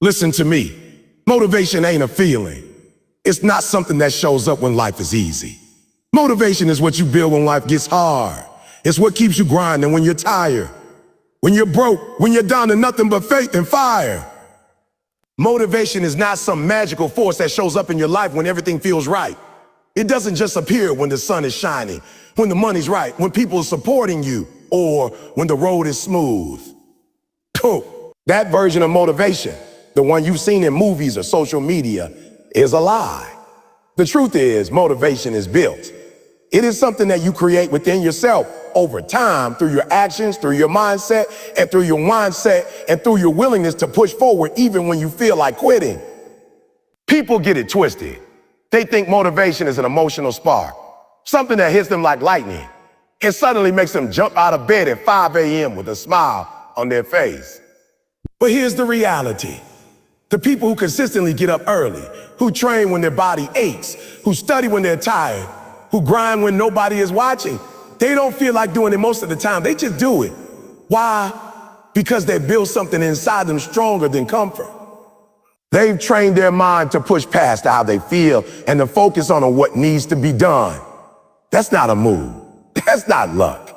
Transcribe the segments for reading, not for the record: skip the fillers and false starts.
Listen to me. Motivation ain't a feeling. It's not something that shows up when life is easy. Motivation is what you build when life gets hard. It's what keeps you grinding when you're tired, when you're broke, when you're down to nothing but faith and fire. Motivation is not some magical force that shows up in your life when everything feels right. It doesn't just appear when the sun is shining, when the money's right, when people are supporting you, or when the road is smooth. That version of motivation, the one you've seen in movies or social media, is a lie. The truth is, motivation is built. It is something that you create within yourself over time through your actions, through your mindset, and through your willingness to push forward even when you feel like quitting. People get it twisted. They think motivation is an emotional spark, something that hits them like lightning and suddenly makes them jump out of bed at 5 a.m. with a smile on their face. But here's the reality. The people who consistently get up early, who train when their body aches, who study when they're tired, who grind when nobody is watching, they don't feel like doing it most of the time. They just do it. Why? Because they build something inside them stronger than comfort. They've trained their mind to push past how they feel and to focus on what needs to be done. That's not a mood. That's not luck.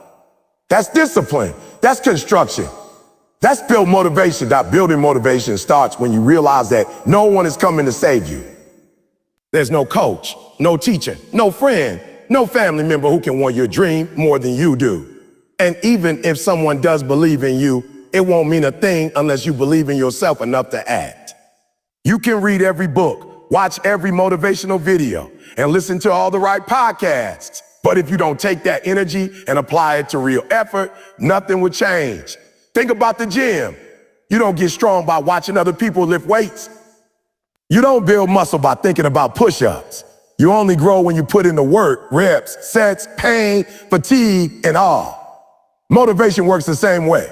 That's discipline. That's construction. That's built motivation. That building motivation starts when you realize that no one is coming to save you. There's no coach, no teacher, no friend, no family member who can want your dream more than you do. And even if someone does believe in you, it won't mean a thing unless you believe in yourself enough to act. You can read every book, watch every motivational video, and listen to all the right podcasts. But if you don't take that energy and apply it to real effort, nothing will change. Think about the gym. You don't get strong by watching other people lift weights. You don't build muscle by thinking about push-ups. You only grow when you put in the work, reps, sets, pain, fatigue, and all. Motivation works the same way.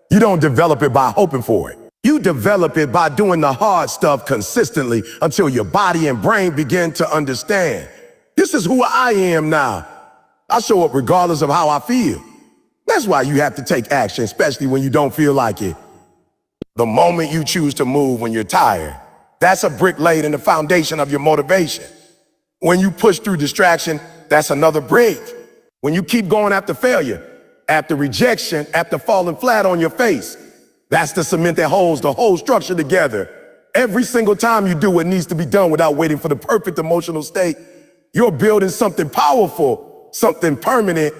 You don't develop it by hoping for it. You develop it by doing the hard stuff consistently until your body and brain begin to understand. This is who I am now. I show up regardless of how I feel. That's why you have to take action, especially when you don't feel like it. The moment you choose to move when you're tired, that's a brick laid in the foundation of your motivation. When you push through distraction, that's another brick. When you keep going after failure, after rejection, after falling flat on your face, that's the cement that holds the whole structure together. Every single time you do what needs to be done without waiting for the perfect emotional state, you're building something powerful, something permanent.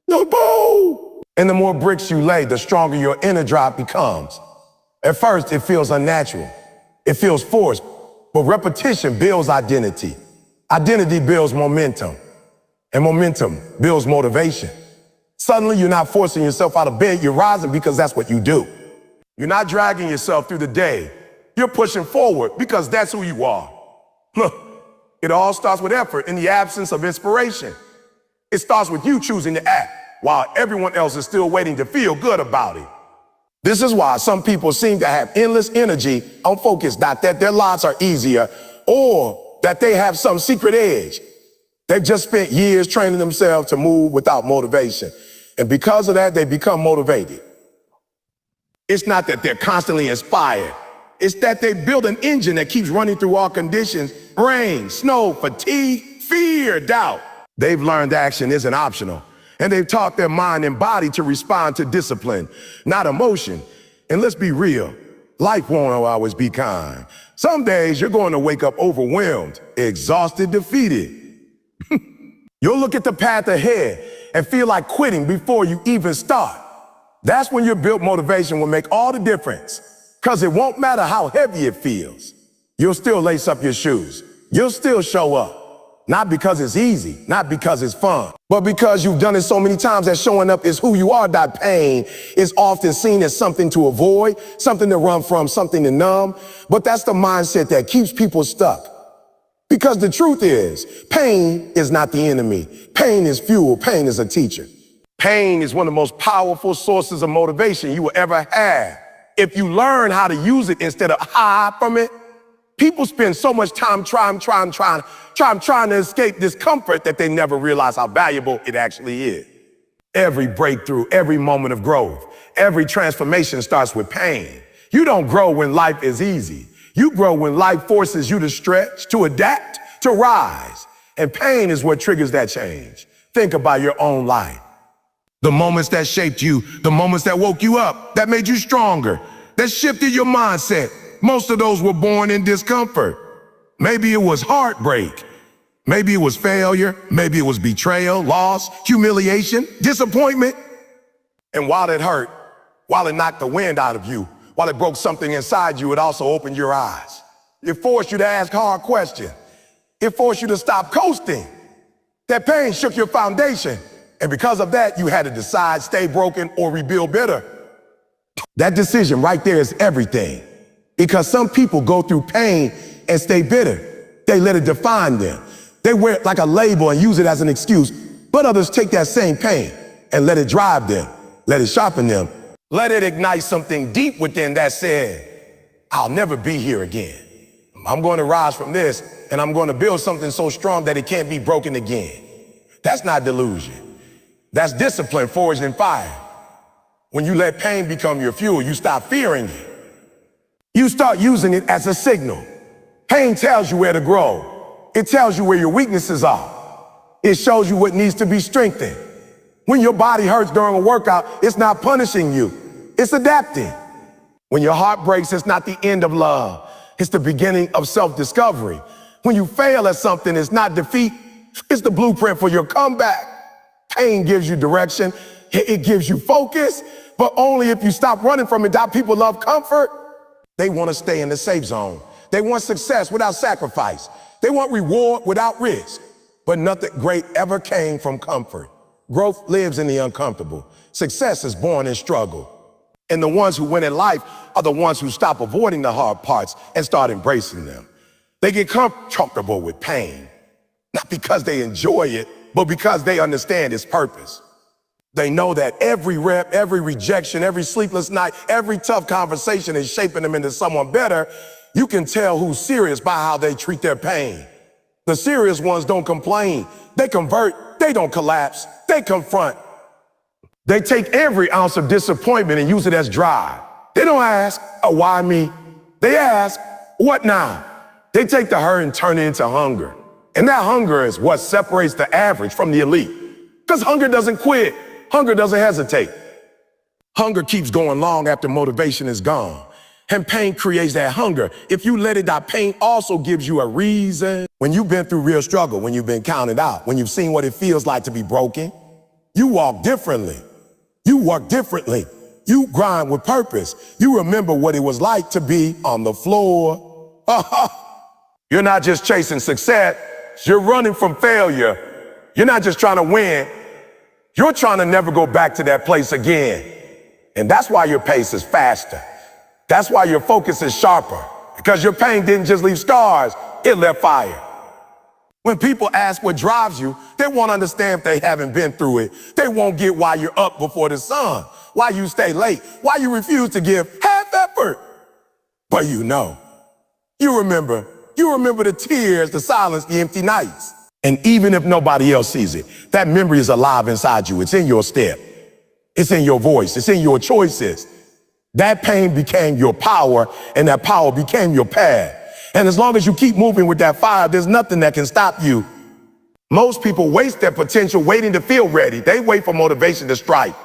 No, boom! And the more bricks you lay, the stronger your inner drive becomes. At first, it feels unnatural. It feels forced, but repetition builds identity. Identity builds momentum, and momentum builds motivation. Suddenly, you're not forcing yourself out of bed, you're rising because that's what you do. You're not dragging yourself through the day. You're pushing forward because that's who you are. Look, it all starts with effort in the absence of inspiration. It starts with you choosing to act while everyone else is still waiting to feel good about it. This is why some people seem to have endless energy on focus, not that their lives are easier or that they have some secret edge. They've just spent years training themselves to move without motivation. And because of that, they become motivated. It's not that they're constantly inspired. It's that they build an engine that keeps running through all conditions: rain, snow, fatigue, fear, doubt. They've learned action isn't optional. And they've taught their mind and body to respond to discipline, not emotion. And let's be real, life won't always be kind. Some days you're going to wake up overwhelmed, exhausted, defeated. You'll look at the path ahead and feel like quitting before you even start. That's when your built motivation will make all the difference, because it won't matter how heavy it feels. You'll still lace up your shoes. You'll still show up. Not because it's easy, not because it's fun, but because you've done it so many times that showing up is who you are. That pain is often seen as something to avoid, something to run from, something to numb. But that's the mindset that keeps people stuck. Because the truth is, pain is not the enemy. Pain is fuel. Pain is a teacher. Pain is one of the most powerful sources of motivation you will ever have. If you learn how to use it instead of hide from it, people spend so much time trying to escape discomfort that they never realize how valuable it actually is. Every breakthrough, every moment of growth, every transformation starts with pain. You don't grow when life is easy. You grow when life forces you to stretch, to adapt, to rise. And pain is what triggers that change. Think about your own life. The moments that shaped you, the moments that woke you up, that made you stronger, that shifted your mindset. Most of those were born in discomfort. Maybe it was heartbreak. Maybe it was failure. Maybe it was betrayal, loss, humiliation, disappointment. And while it hurt, while it knocked the wind out of you, while it broke something inside you, it also opened your eyes. It forced you to ask hard questions. It forced you to stop coasting. That pain shook your foundation. And because of that, you had to decide, stay broken or rebuild better. That decision right there is everything. Because some people go through pain and stay bitter. They let it define them. They wear it like a label and use it as an excuse. But others take that same pain and let it drive them, let it sharpen them, let it ignite something deep within that said, I'll never be here again. I'm going to rise from this and I'm going to build something so strong that it can't be broken again. That's not delusion. That's discipline forged in fire. When you let pain become your fuel, you stop fearing it. You start using it as a signal. Pain tells you where to grow. It tells you where your weaknesses are. It shows you what needs to be strengthened. When your body hurts during a workout, it's not punishing you. It's adapting. When your heart breaks, it's not the end of love. It's the beginning of self-discovery. When you fail at something, it's not defeat. It's the blueprint for your comeback. Pain gives you direction. It gives you focus, but only if you stop running from it. People love comfort. They want to stay in the safe zone. They want success without sacrifice. They want reward without risk. But nothing great ever came from comfort. Growth lives in the uncomfortable. Success is born in struggle. And the ones who win in life are the ones who stop avoiding the hard parts and start embracing them. They get comfortable with pain, not because they enjoy it, but because they understand its purpose. They know that every rep, every rejection, every sleepless night, every tough conversation is shaping them into someone better. You can tell who's serious by how they treat their pain. The serious ones don't complain. They convert. They don't collapse. They confront. They take every ounce of disappointment and use it as drive. They don't ask, oh, why me? They ask, what now? They take the hurt and turn it into hunger. And that hunger is what separates the average from the elite. Because hunger doesn't quit. Hunger doesn't hesitate. Hunger keeps going long after motivation is gone. And pain creates that hunger. If you let it die, pain also gives you a reason. When you've been through real struggle, when you've been counted out, when you've seen what it feels like to be broken, you walk differently. You work differently. You grind with purpose. You remember what it was like to be on the floor. You're not just chasing success. You're running from failure. You're not just trying to win. You're trying to never go back to that place again. And that's why your pace is faster. That's why your focus is sharper. Because your pain didn't just leave scars, it left fire. When people ask what drives you, they won't understand if they haven't been through it. They won't get why you're up before the sun, why you stay late, why you refuse to give half effort. But you know, you remember the tears, the silence, the empty nights. And even if nobody else sees it, that memory is alive inside you. It's in your step. It's in your voice. It's in your choices. That pain became your power, and that power became your path. And as long as you keep moving with that fire, there's nothing that can stop you. Most people waste their potential waiting to feel ready. They wait for motivation to strike,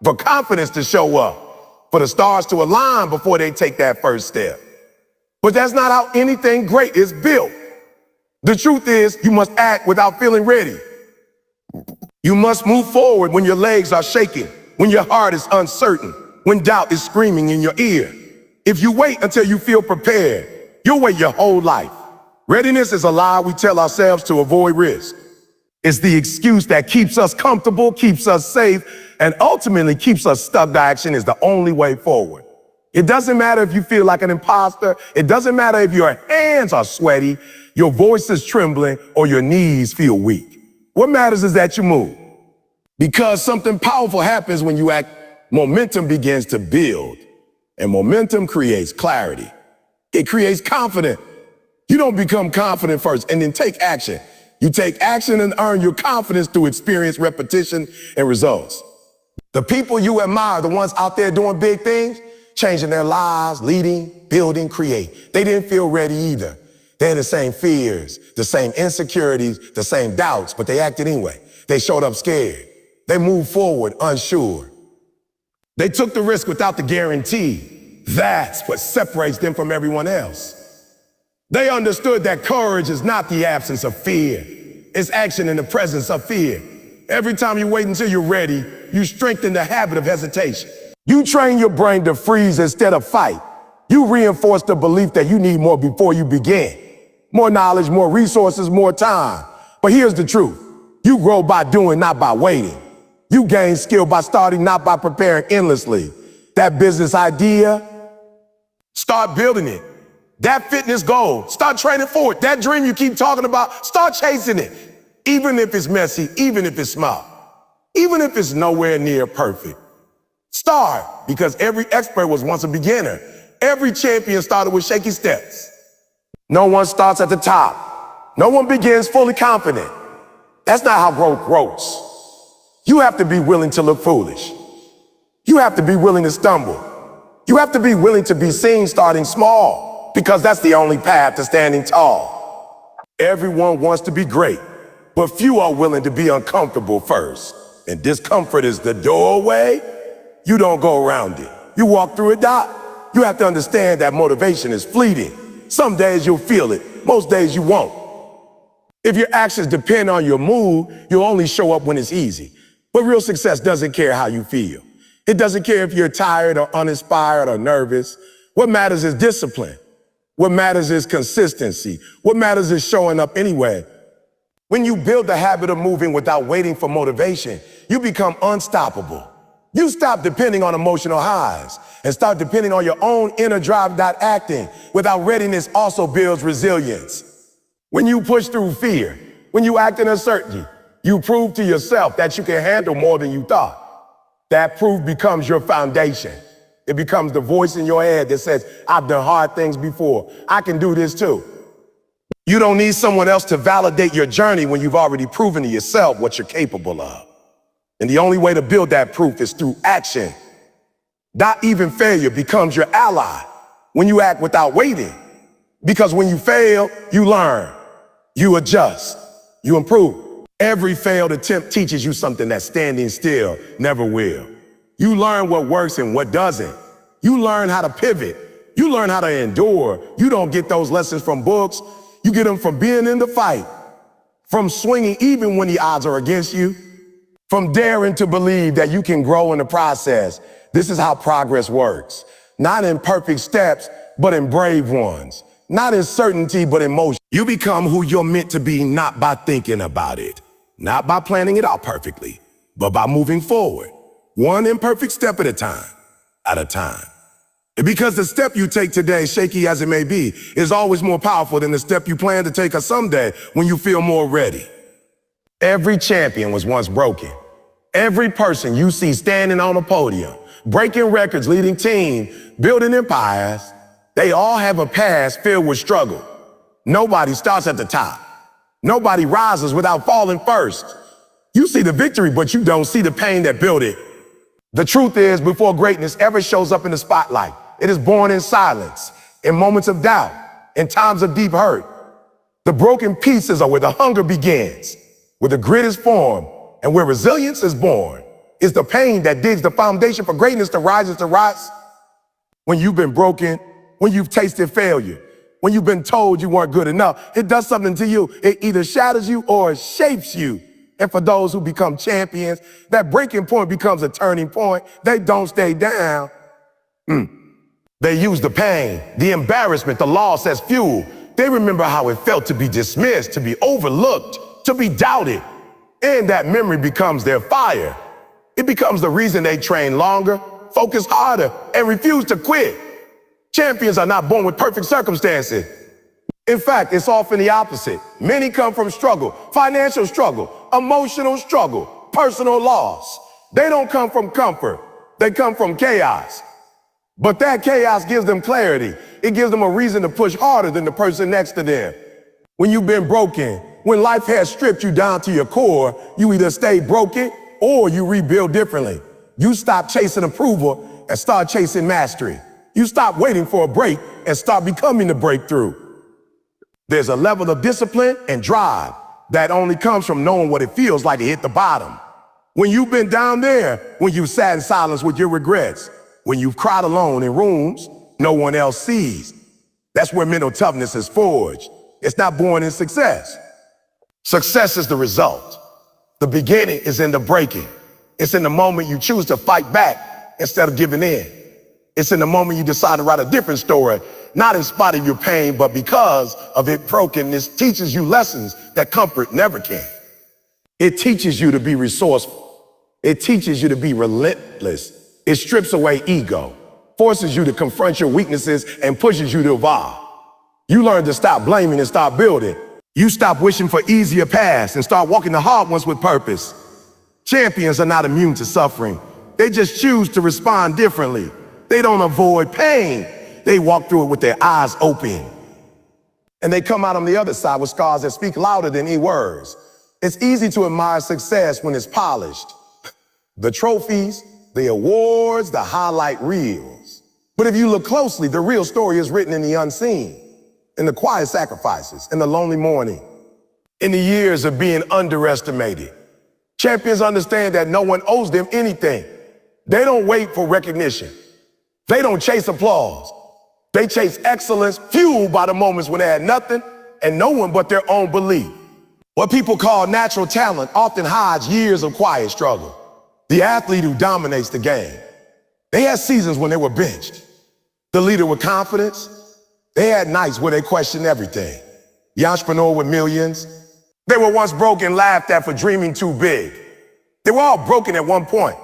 for confidence to show up, for the stars to align before they take that first step. But that's not how anything great is built. The truth is, you must act without feeling ready. You must move forward when your legs are shaking, when your heart is uncertain, when doubt is screaming in your ear. If you wait until you feel prepared, you'll wait your whole life. Readiness is a lie we tell ourselves to avoid risk. It's the excuse that keeps us comfortable, keeps us safe, and ultimately keeps us stuck. Action is the only way forward. It doesn't matter if you feel like an imposter. It doesn't matter if your hands are sweaty, your voice is trembling, or your knees feel weak. What matters is that you move. Because something powerful happens when you act. Momentum begins to build, and momentum creates clarity. It creates confidence. You don't become confident first and then take action. You take action and earn your confidence through experience, repetition, and results. The people you admire, the ones out there doing big things, changing their lives, leading, building, create. They didn't feel ready either. They had the same fears, the same insecurities, the same doubts, but they acted anyway. They showed up scared. They moved forward unsure. They took the risk without the guarantee. That's what separates them from everyone else. They understood that courage is not the absence of fear. It's action in the presence of fear. Every time you wait until you're ready, you strengthen the habit of hesitation. You train your brain to freeze instead of fight. You reinforce the belief that you need more before you begin. More knowledge, more resources, more time. But here's the truth. You grow by doing, not by waiting. You gain skill by starting, not by preparing endlessly. That business idea, start building it. That fitness goal, start training for it. That dream you keep talking about, start chasing it. Even if it's messy, even if it's small, even if it's nowhere near perfect. Start, because every expert was once a beginner. Every champion started with shaky steps. No one starts at the top. No one begins fully confident. That's not how growth grows. You have to be willing to look foolish. You have to be willing to stumble. You have to be willing to be seen starting small, because that's the only path to standing tall. Everyone wants to be great, but few are willing to be uncomfortable first. And discomfort is the doorway. You don't go around it. You walk through it, Doc. You have to understand that motivation is fleeting. Some days you'll feel it. Most days you won't. If your actions depend on your mood, you'll only show up when it's easy. But real success doesn't care how you feel. It doesn't care if you're tired or uninspired or nervous. What matters is discipline. What matters is consistency. What matters is showing up anyway. When you build the habit of moving without waiting for motivation, you become unstoppable. You stop depending on emotional highs and start depending on your own inner drive. Acting without readiness also builds resilience. When you push through fear, when you act in uncertainty, you prove to yourself that you can handle more than you thought. That proof becomes your foundation. It becomes the voice in your head that says, I've done hard things before. I can do this too. You don't need someone else to validate your journey when you've already proven to yourself what you're capable of. And the only way to build that proof is through action. Not even failure becomes your ally when you act without waiting. Because when you fail, you learn, you adjust, you improve. Every failed attempt teaches you something that standing still never will. You learn what works and what doesn't. You learn how to pivot. You learn how to endure. You don't get those lessons from books. You get them from being in the fight, from swinging even when the odds are against you, from daring to believe that you can grow in the process. This is how progress works. Not in perfect steps, but in brave ones. Not in certainty, but in motion. You become who you're meant to be, not by thinking about it, not by planning it out perfectly, but by moving forward, one imperfect step at a time. Because the step you take today, shaky as it may be, is always more powerful than the step you plan to take someday when you feel more ready. Every champion was once broken. Every person you see standing on a podium, breaking records, leading teams, building empires, they all have a past filled with struggle. Nobody starts at the top. Nobody rises without falling first. You see the victory, but you don't see the pain that built it. The truth is, before greatness ever shows up in the spotlight, it is born in silence, in moments of doubt, in times of deep hurt. The broken pieces are where the hunger begins, where the grit is formed, and where resilience is born. It's the pain that digs the foundation for greatness to rise. When you've been broken, when you've tasted failure, when you've been told you weren't good enough, it does something to you. It either shatters you or it shapes you. And for those who become champions, that breaking point becomes a turning point. They don't stay down. They use the pain, the embarrassment, the loss as fuel. They remember how it felt to be dismissed, to be overlooked, to be doubted. And that memory becomes their fire. It becomes the reason they train longer, focus harder, and refuse to quit. Champions are not born with perfect circumstances. In fact, it's often the opposite. Many come from struggle, financial struggle, emotional struggle, personal loss. They don't come from comfort. They come from chaos. But that chaos gives them clarity. It gives them a reason to push harder than the person next to them. When you've been broken, when life has stripped you down to your core, you either stay broken or you rebuild differently. You stop chasing approval and start chasing mastery. You stop waiting for a break and start becoming the breakthrough. There's a level of discipline and drive that only comes from knowing what it feels like to hit the bottom. When you've been down there, when you've sat in silence with your regrets, when you've cried alone in rooms no one else sees, that's where mental toughness is forged. It's not born in success. Success is the result. The beginning is in the breaking. It's in the moment you choose to fight back instead of giving in. It's in the moment you decide to write a different story, not in spite of your pain, but because of its brokenness teaches you lessons that comfort never can. It teaches you to be resourceful. It teaches you to be relentless. It strips away ego, forces you to confront your weaknesses, and pushes you to evolve. You learn to stop blaming and start building. You stop wishing for easier paths and start walking the hard ones with purpose. Champions are not immune to suffering. They just choose to respond differently. They don't avoid pain. They walk through it with their eyes open. And they come out on the other side with scars that speak louder than any words. It's easy to admire success when it's polished. The trophies, the awards, the highlight reels. But if you look closely, the real story is written in the unseen, in the quiet sacrifices, in the lonely morning, in the years of being underestimated. Champions understand that no one owes them anything. They don't wait for recognition. They don't chase applause. They chase excellence, fueled by the moments when they had nothing and no one but their own belief. What people call natural talent often hides years of quiet struggle. The athlete who dominates the game. They had seasons when they were benched. The leader with confidence. They had nights where they questioned everything. The entrepreneur with millions. They were once broke and laughed at for dreaming too big. They were all broken at one point.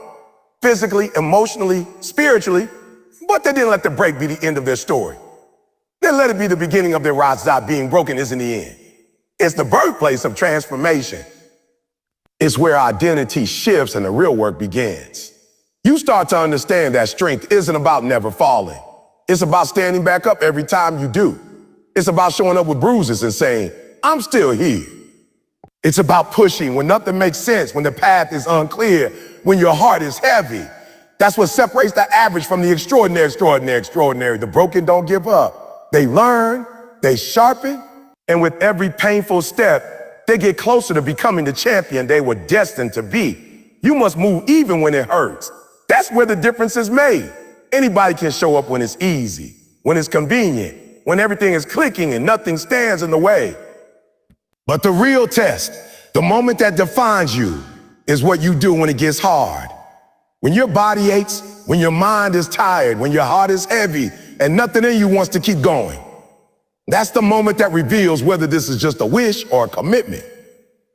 Physically, emotionally, spiritually. But they didn't let the break be the end of their story. They let it be the beginning of their rise. Being broken isn't the end. It's the birthplace of transformation. It's where identity shifts and the real work begins. You start to understand that strength isn't about never falling. It's about standing back up every time you do. It's about showing up with bruises and saying, I'm still here. It's about pushing when nothing makes sense, when the path is unclear, when your heart is heavy. That's what separates the average from the extraordinary. The broken don't give up. They learn, they sharpen, and with every painful step, they get closer to becoming the champion they were destined to be. You must move even when it hurts. That's where the difference is made. Anybody can show up when it's easy, when it's convenient, when everything is clicking and nothing stands in the way. But the real test, the moment that defines you, is what you do when it gets hard. When your body aches, when your mind is tired, when your heart is heavy, and nothing in you wants to keep going. That's the moment that reveals whether this is just a wish or a commitment.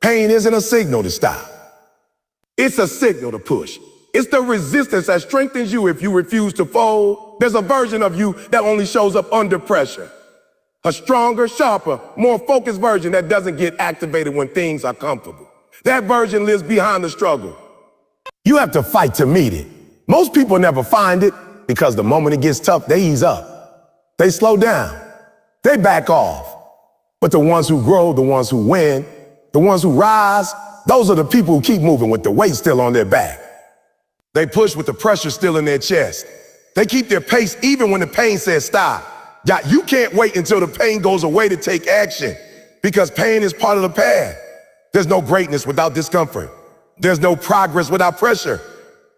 Pain isn't a signal to stop. It's a signal to push. It's the resistance that strengthens you if you refuse to fold. There's a version of you that only shows up under pressure. A stronger, sharper, more focused version that doesn't get activated when things are comfortable. That version lives behind the struggle. You have to fight to meet it. Most people never find it because the moment it gets tough, they ease up. They slow down. They back off. But the ones who grow, the ones who win, the ones who rise, those are the people who keep moving with the weight still on their back. They push with the pressure still in their chest. They keep their pace even when the pain says stop. You can't wait until the pain goes away to take action because pain is part of the path. There's no greatness without discomfort. There's no progress without pressure.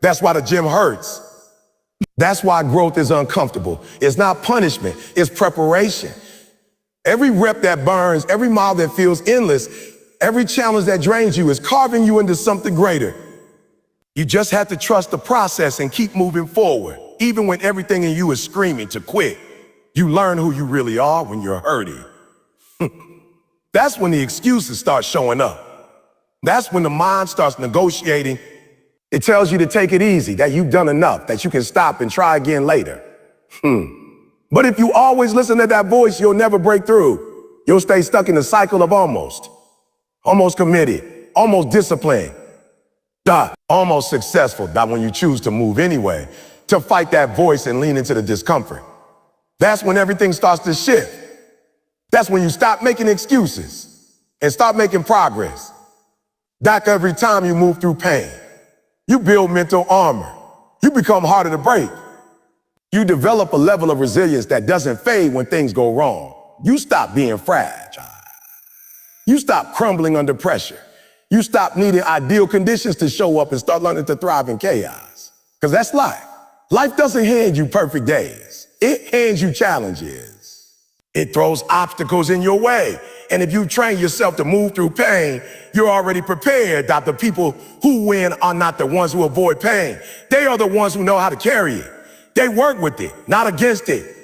That's why the gym hurts. That's why growth is uncomfortable. It's not punishment, it's preparation. Every rep that burns, every mile that feels endless, every challenge that drains you is carving you into something greater. You just have to trust the process and keep moving forward, even when everything in you is screaming to quit. You learn who you really are when you're hurting. That's when the excuses start showing up. That's when the mind starts negotiating. It tells you to take it easy, that you've done enough, that you can stop and try again later. But if you always listen to that voice, you'll never break through. You'll stay stuck in the cycle of almost committed, almost disciplined, almost successful. That when you choose to move anyway, to fight that voice and lean into the discomfort. That's when everything starts to shift. That's when you stop making excuses and start making progress. Back every time you move through pain, you build mental armor. You become harder to break. You develop a level of resilience that doesn't fade when things go wrong. You stop being fragile. You stop crumbling under pressure. You stop needing ideal conditions to show up and start learning to thrive in chaos. Because that's life. Life doesn't hand you perfect days. It hands you challenges. It throws obstacles in your way. And if you train yourself to move through pain, you're already prepared that the people who win are not the ones who avoid pain. They are the ones who know how to carry it. They work with it, not against it.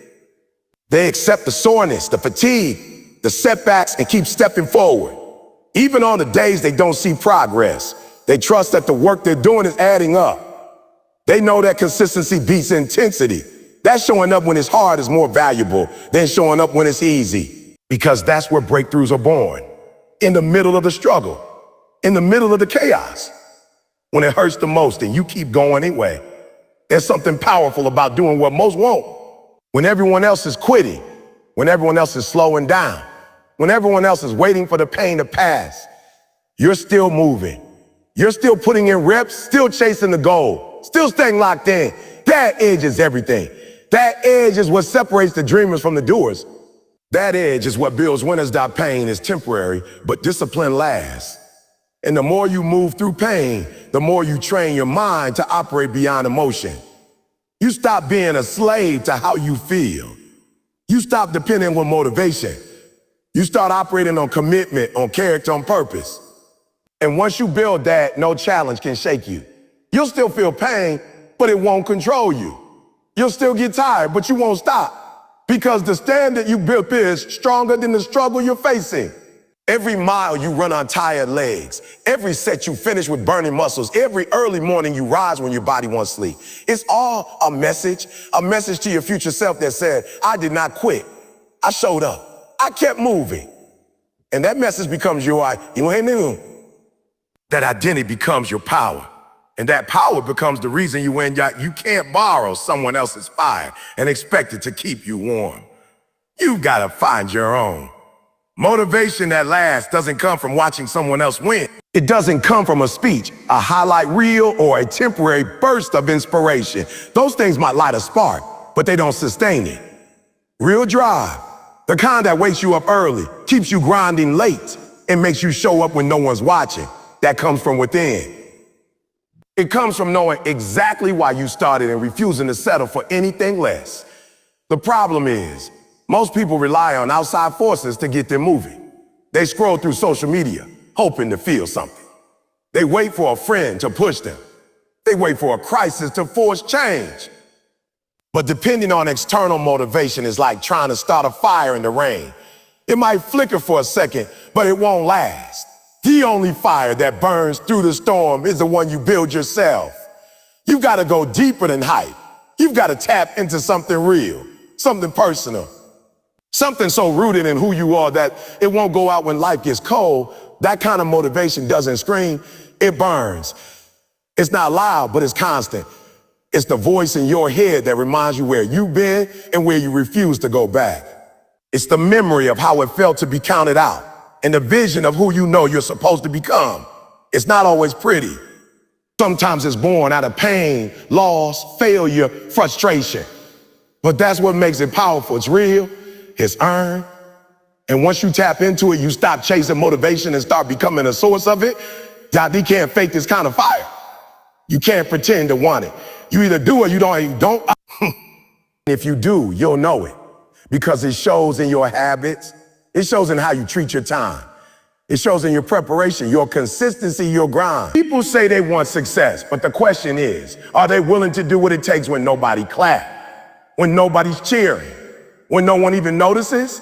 They accept the soreness, the fatigue, the setbacks, and keep stepping forward. Even on the days they don't see progress, they trust that the work they're doing is adding up. They know that consistency beats intensity. That showing up when it's hard is more valuable than showing up when it's easy. Because that's where breakthroughs are born. In the middle of the struggle, in the middle of the chaos. When it hurts the most and you keep going anyway. There's something powerful about doing what most won't. When everyone else is quitting, when everyone else is slowing down, when everyone else is waiting for the pain to pass, you're still moving. You're still putting in reps, still chasing the goal, still staying locked in. That edge is everything. That edge is what separates the dreamers from the doers. That edge is what builds winners. Pain is temporary, but discipline lasts. And the more you move through pain, the more you train your mind to operate beyond emotion. You stop being a slave to how you feel. You stop depending on motivation. You start operating on commitment, on character, on purpose. And once you build that, no challenge can shake you. You'll still feel pain, but it won't control you. You'll still get tired, but you won't stop. Because the standard you built is stronger than the struggle you're facing. Every mile you run on tired legs. Every set you finish with burning muscles. Every early morning you rise when your body wants sleep. It's all a message to your future self that said, I did not quit. I showed up. I kept moving. And that message becomes your identity. That identity becomes your power. And that power becomes the reason you win. You can't borrow someone else's fire and expect it to keep you warm. You've got to find your own. Motivation that lasts doesn't come from watching someone else win. It doesn't come from a speech, a highlight reel, or a temporary burst of inspiration. Those things might light a spark, but they don't sustain it. Real drive, the kind that wakes you up early, keeps you grinding late, and makes you show up when no one's watching, that comes from within. It comes from knowing exactly why you started and refusing to settle for anything less. The problem is, most people rely on outside forces to get them moving. They scroll through social media, hoping to feel something. They wait for a friend to push them. They wait for a crisis to force change. But depending on external motivation is like trying to start a fire in the rain. It might flicker for a second, but it won't last. The only fire that burns through the storm is the one you build yourself. You've got to go deeper than hype. You've got to tap into something real, something personal. Something so rooted in who you are that it won't go out when life gets cold. That kind of motivation doesn't scream, it burns. It's not loud, but it's constant. It's the voice in your head that reminds you where you've been and where you refuse to go back. It's the memory of how it felt to be counted out and the vision of who you know you're supposed to become. It's not always pretty. Sometimes it's born out of pain, loss, failure, frustration. But that's what makes it powerful. It's real. It's earned. And once you tap into it, you stop chasing motivation and start becoming a source of it. You can't fake this kind of fire. You can't pretend to want it. You either do or you don't. If you do, you'll know it because it shows in your habits. It shows in how you treat your time. It shows in your preparation, your consistency, your grind. People say they want success, but the question is, are they willing to do what it takes when nobody claps, when nobody's cheering? When no one even notices?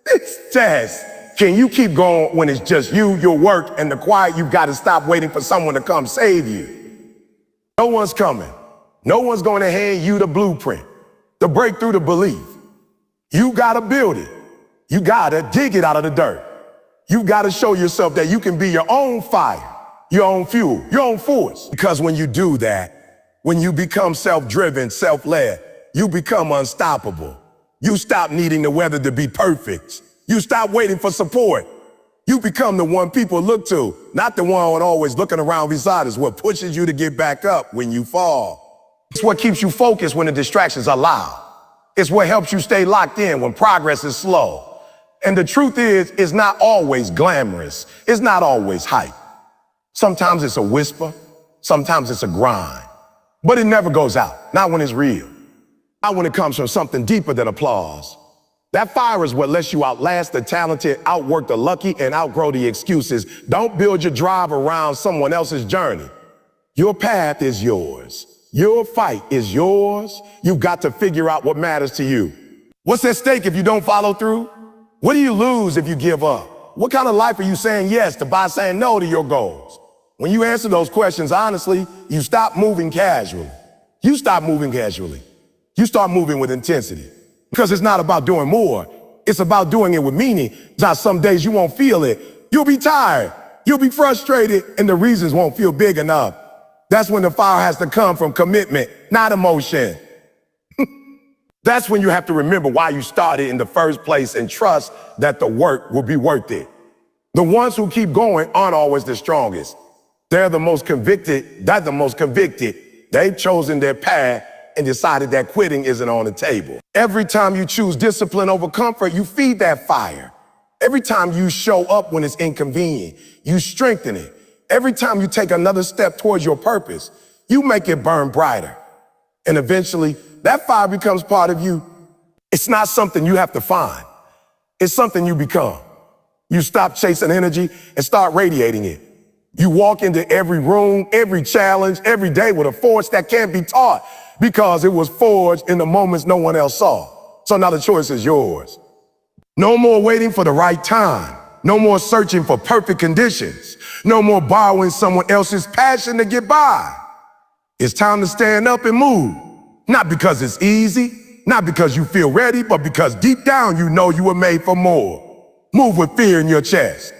It's test. Can you keep going when it's just you, your work, and the quiet? You've got to stop waiting for someone to come save you. No one's coming. No one's going to hand you the blueprint, the breakthrough, the belief. You got to build it. You got to dig it out of the dirt. You got to show yourself that you can be your own fire, your own fuel, your own force. Because when you do that, when you become self-driven, self-led, you become unstoppable. You stop needing the weather to be perfect. You stop waiting for support. You become the one people look to, not the one always looking around beside us. What pushes you to get back up when you fall. It's what keeps you focused when the distractions are loud. It's what helps you stay locked in when progress is slow. And the truth is, it's not always glamorous. It's not always hype. Sometimes it's a whisper. Sometimes it's a grind. But it never goes out, not when it's real. Not when it comes from something deeper than applause. That fire is what lets you outlast the talented, outwork the lucky, and outgrow the excuses. Don't build your drive around someone else's journey. Your path is yours. Your fight is yours. You've got to figure out what matters to you. What's at stake if you don't follow through? What do you lose if you give up? What kind of life are you saying yes to by saying no to your goals? When you answer those questions honestly, you stop moving casually. You stop moving casually. You start moving with intensity. Because it's not about doing more. It's about doing it with meaning. Now, some days you won't feel it. You'll be tired. You'll be frustrated, and the reasons won't feel big enough. That's when the fire has to come from commitment, not emotion. That's when you have to remember why you started in the first place and trust that the work will be worth it. The ones who keep going aren't always the strongest. They're the most convicted. They're the most convicted. They've chosen their path and decided that quitting isn't on the table. Every time you choose discipline over comfort, you feed that fire. Every time you show up when it's inconvenient, you strengthen it. Every time you take another step towards your purpose, you make it burn brighter. And eventually, that fire becomes part of you. It's not something you have to find. It's something you become. You stop chasing energy and start radiating it. You walk into every room, every challenge, every day with a force that can't be taught because it was forged in the moments no one else saw. So now the choice is yours. No more waiting for the right time. No more searching for perfect conditions. No more borrowing someone else's passion to get by. It's time to stand up and move. Not because it's easy, not because you feel ready, but because deep down you know you were made for more. Move with fear in your chest.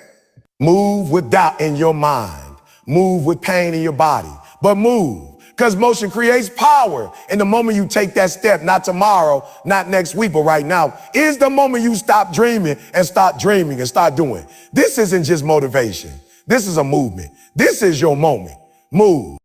Move with doubt in your mind. Move with pain in your body. But move, because motion creates power. And the moment you take that step, not tomorrow, not next week, but right now, is the moment you stop dreaming and start dreaming and start doing. This isn't just motivation. This is a movement. This is your moment. Move.